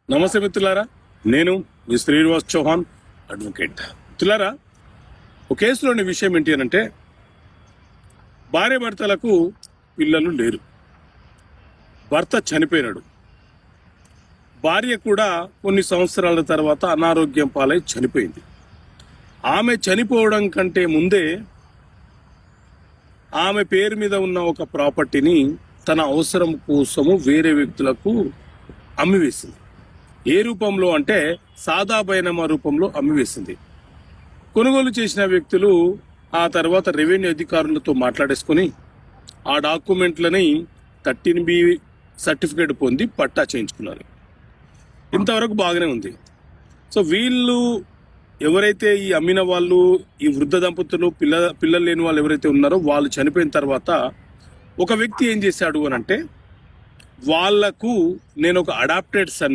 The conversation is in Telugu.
నమస్తే మిత్రులారా, నేను మీ శ్రీనివాస్ చౌహాన్ అడ్వకేట్. మిత్రులారా, ఒక కేసులోని విషయం ఏంటి అంటే భార్య భర్తలకు పిల్లలు లేరు, భర్త చనిపోయినాడు, భార్య కూడా కొన్ని సంవత్సరాల తర్వాత అనారోగ్యం పాలై చనిపోయింది. ఆమె చనిపోవడం కంటే ముందే ఆమె పేరు మీద ఉన్న ఒక ప్రాపర్టీని తన అవసరం కోసము వేరే వ్యక్తులకు అమ్మివేసింది. ఏ రూపంలో అంటే సాదా బైనామా రూపంలో అమ్మివేసింది. కొనుగోలు చేసిన వ్యక్తులు ఆ తర్వాత రెవెన్యూ అధికారులతో మాట్లాడేసుకొని ఆ డాక్యుమెంట్లని 13B సర్టిఫికేట్ పొంది పట్టా చేయించుకున్నారు. ఇంతవరకు బాగానే ఉంది. సో వీళ్ళు ఎవరైతే ఈ అమ్మిన వాళ్ళు, ఈ వృద్ధ దంపతులు, పిల్లలు లేని వాళ్ళు ఎవరైతే ఉన్నారో వాళ్ళు చనిపోయిన తర్వాత ఒక వ్యక్తి ఏం చేశాడు అని అంటే, వాళ్లకు నేను ఒక అడాప్టెడ్ సన్